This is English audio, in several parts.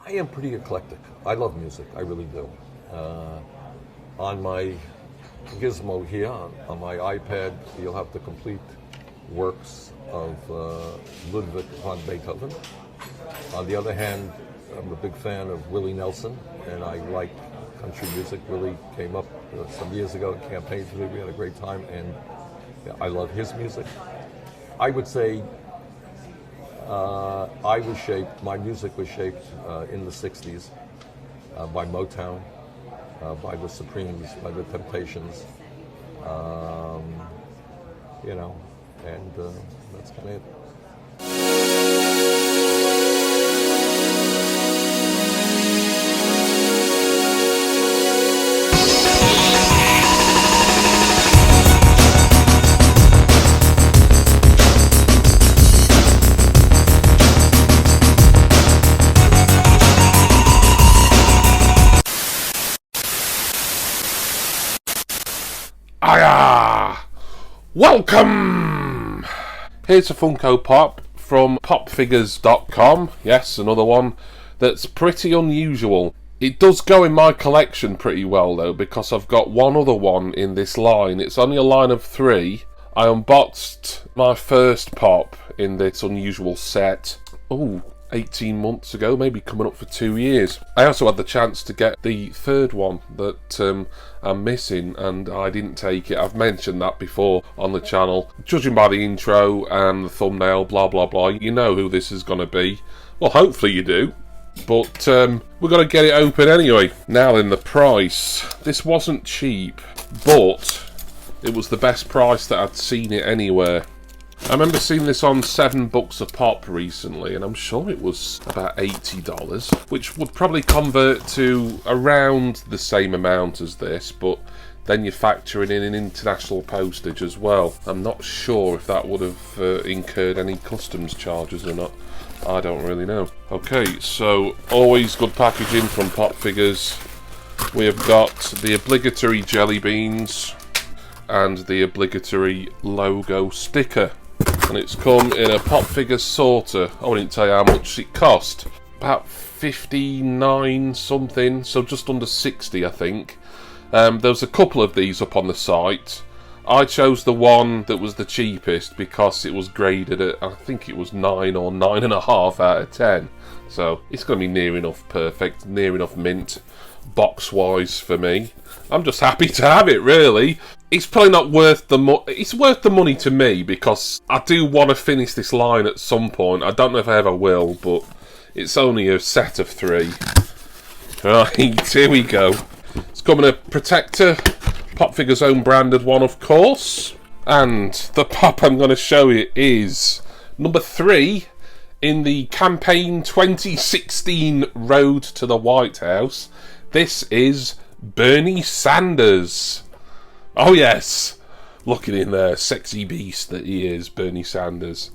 I am pretty eclectic. I love music, I really do. On my gizmo here, on my iPad, you'll have the complete works of Ludwig van Beethoven. On the other hand, I'm a big fan of Willie Nelson, and I like country music. Willie came up some years ago and campaigned for me. We had a great time, and I love his music. I would say my music was shaped in the 60s by Motown, by the Supremes, by the Temptations, and that's kind of it. Welcome! Here's a Funko Pop from PopFigures.com. Yes, another one that's pretty unusual. It does go in my collection pretty well though, because I've got one other one in this line. It's only a line of 3. I unboxed my first Pop in this unusual set. 18 months ago, maybe coming up for 2 years. I also had the chance to get the third one that I'm missing, and I didn't take it. I've mentioned that before on the channel. Judging by the intro and the thumbnail, blah blah blah, you know who this is going to be. Well, hopefully you do. But we're going to get it open anyway. Now then, the price. This wasn't cheap, but it was the best price that I'd seen it anywhere. I remember seeing this on $7 a pop recently, and I'm sure it was about $80, which would probably convert to around the same amount as this, but then you're factoring in an international postage as well. I'm not sure if that would have incurred any customs charges or not. I don't really know. Okay, so always good packaging from PopFigures. We have got the obligatory jelly beans and the obligatory logo sticker. And it's come in a PopFigures sorter. I wouldn't tell you how much it cost. About 59 something, so just under 60 I think. There's a couple of these up on the site. I chose the one that was the cheapest because it was graded at, I think it was 9 or 9.5 out of 10. So it's going to be near enough perfect, near enough mint, box-wise for me. I'm just happy to have it, really. It's probably not worth the money. It's worth the money to me because I do want to finish this line at some point. I don't know if I ever will, but it's only a set of 3. Right, here we go. It's coming a protector, PopFigures own branded one, of course. And the pop I'm going to show you is number 3 in the campaign 2016 Road to the White House. This is Bernie Sanders. Oh yes, looking in there, sexy beast that he is, Bernie Sanders.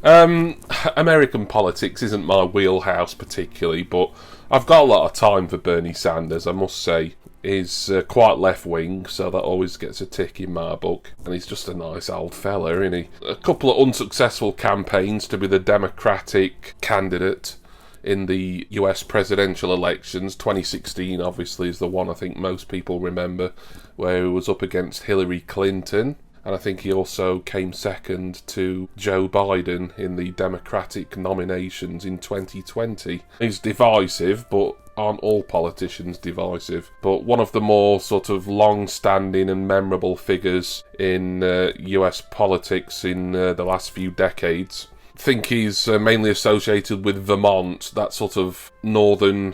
American politics isn't my wheelhouse particularly, but I've got a lot of time for Bernie Sanders, I must say. He's quite left-wing, so that always gets a tick in my book. And he's just a nice old fella, isn't he? A couple of unsuccessful campaigns to be the Democratic candidate in the US presidential elections. 2016 obviously is the one I think most people remember, where he was up against Hillary Clinton, and I think he also came second to Joe Biden in the Democratic nominations in 2020. He's divisive, but aren't all politicians divisive? But one of the more sort of long-standing and memorable figures in US politics in the last few decades. I think he's mainly associated with Vermont, that sort of northern,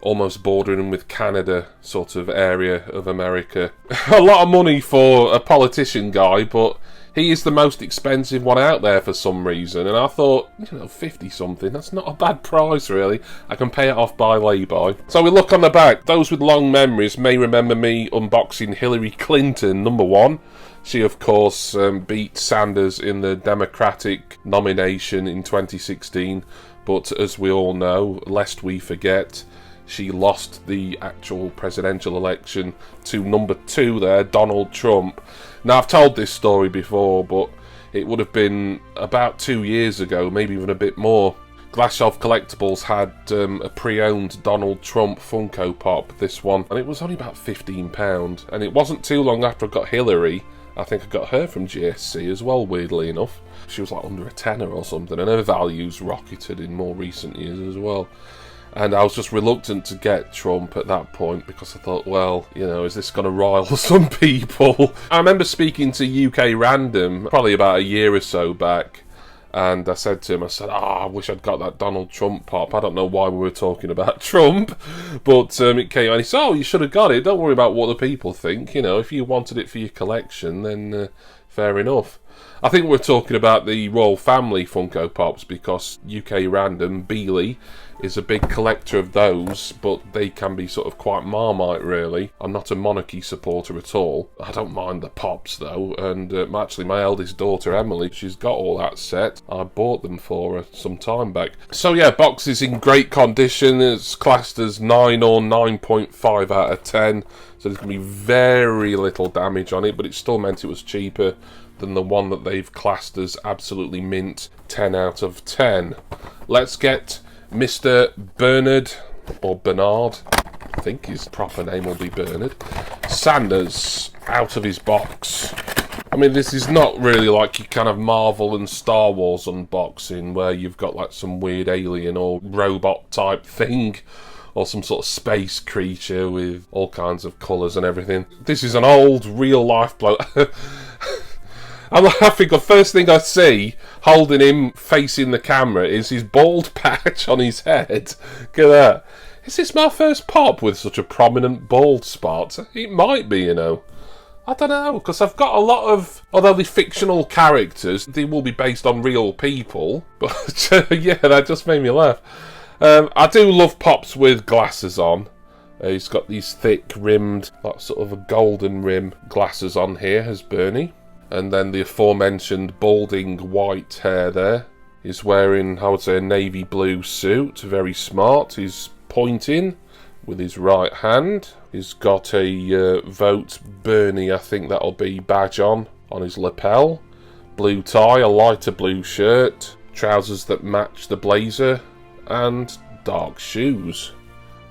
almost bordering with Canada sort of area of America. A lot of money for a politician guy, but he is the most expensive one out there for some reason. And I thought, 50 something, that's not a bad price really. I can pay it off by lay-by. So we look on the back. Those with long memories may remember me unboxing Hillary Clinton, number 1. She, of course, beat Sanders in the Democratic nomination in 2016. But as we all know, lest we forget, she lost the actual presidential election to number 2 there, Donald Trump. Now, I've told this story before, but it would have been about 2 years ago, maybe even a bit more, Glass Shelf Collectibles had a pre-owned Donald Trump Funko Pop, this one, and it was only about £15. And it wasn't too long after I got Hillary. I think I got her from GSC as well, weirdly enough. She was like under a tenner or something, and her values rocketed in more recent years as well. And I was just reluctant to get Trump at that point because I thought, well, you know, is this going to rile some people? I remember speaking to UK Random probably about a year or so back, and I said to him, I wish I'd got that Donald Trump pop. I don't know why we were talking about Trump, but it came and he said, oh, you should have got it. Don't worry about what the people think. You know, if you wanted it for your collection, then fair enough. I think we're talking about the Royal Family Funko Pops because UK Random, Beeley, is a big collector of those, but they can be sort of quite Marmite, really. I'm not a monarchy supporter at all. I don't mind the pops, though, and actually my eldest daughter, Emily, she's got all that set. I bought them for her some time back. So yeah, box is in great condition. It's classed as 9 or 9.5 out of 10, so there's going to be very little damage on it, but it still meant it was cheaper than the one that they've classed as absolutely mint, 10 out of 10. Let's get Mr. Bernard, or Bernard, I think his proper name will be Bernard, Sanders out of his box. I mean, this is not really like your kind of Marvel and Star Wars unboxing where you've got like some weird alien or robot type thing or some sort of space creature with all kinds of colours and everything. This is an old real life bloke. I'm laughing. The first thing I see holding him facing the camera is his bald patch on his head. Look at that. Is this my first pop with such a prominent bald spot? It might be, you know. I don't know, because I've got a lot of, although they're fictional characters, they will be based on real people. But yeah, that just made me laugh. I do love pops with glasses on. He's got these thick rimmed, like sort of a golden rim glasses on here, has Bernie. And then the aforementioned balding white hair there. He's wearing, I would say, a navy blue suit. Very smart. He's pointing with his right hand. He's got a Vote Bernie, I think that'll be, badge on his lapel. Blue tie, a lighter blue shirt. Trousers that match the blazer. And dark shoes.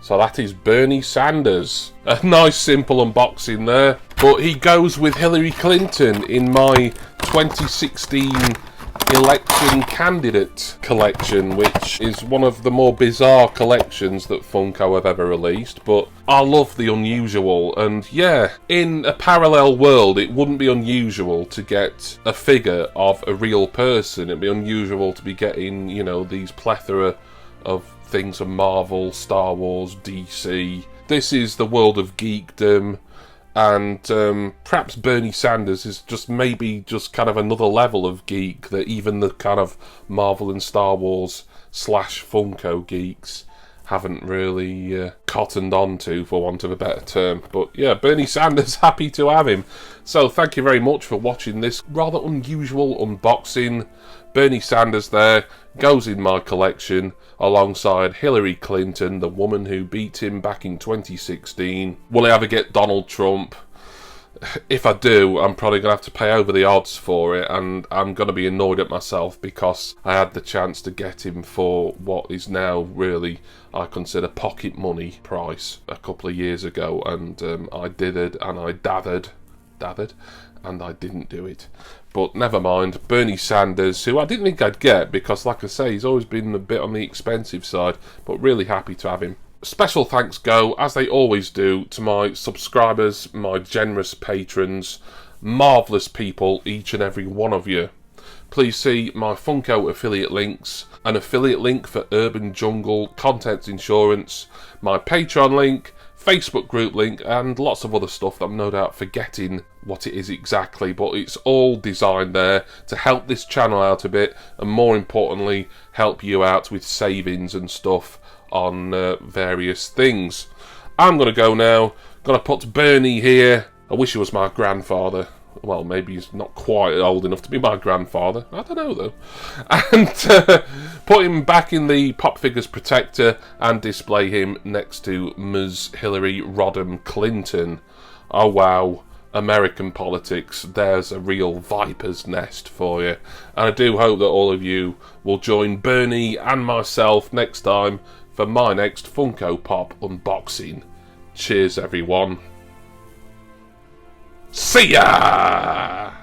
So that is Bernie Sanders. A nice simple unboxing there. But he goes with Hillary Clinton in my 2016 election candidate collection, which is one of the more bizarre collections that Funko have ever released. But I love the unusual, and yeah, in a parallel world it wouldn't be unusual to get a figure of a real person. It'd be unusual to be getting, you know, these plethora of things from Marvel, Star Wars, DC. This is the world of geekdom, and perhaps Bernie Sanders is just maybe just kind of another level of geek that even the kind of Marvel and Star Wars / Funko geeks haven't really cottoned on to, for want of a better term. But yeah, Bernie Sanders, happy to have him. So thank you very much for watching this rather unusual unboxing. Bernie Sanders there goes in my collection alongside Hillary Clinton, the woman who beat him back in 2016. Will I ever get Donald Trump? If I do, I'm probably going to have to pay over the odds for it, and I'm going to be annoyed at myself because I had the chance to get him for what is now really, I consider, pocket money price a couple of years ago, and I did it, and I dathered, and I didn't do it. But never mind, Bernie Sanders, who I didn't think I'd get because, like I say, he's always been a bit on the expensive side, but really happy to have him. Special thanks go, as they always do, to my subscribers, my generous patrons, marvellous people, each and every one of you. Please see my Funko affiliate links, an affiliate link for Urban Jungle Contents Insurance, my Patreon link, Facebook group link, and lots of other stuff that I'm no doubt forgetting what it is exactly, but it's all designed there to help this channel out a bit, and more importantly, help you out with savings and stuff on various things. I'm going to go now. Going to put Bernie here. I wish he was my grandfather. Well, maybe he's not quite old enough to be my grandfather. I don't know, though. And put him back in the PopFigures protector and display him next to Ms. Hillary Rodham Clinton. Oh, wow. American politics, there's a real viper's nest for you. And I do hope that all of you will join Bernie and myself next time for my next Funko Pop unboxing. Cheers, everyone. See ya!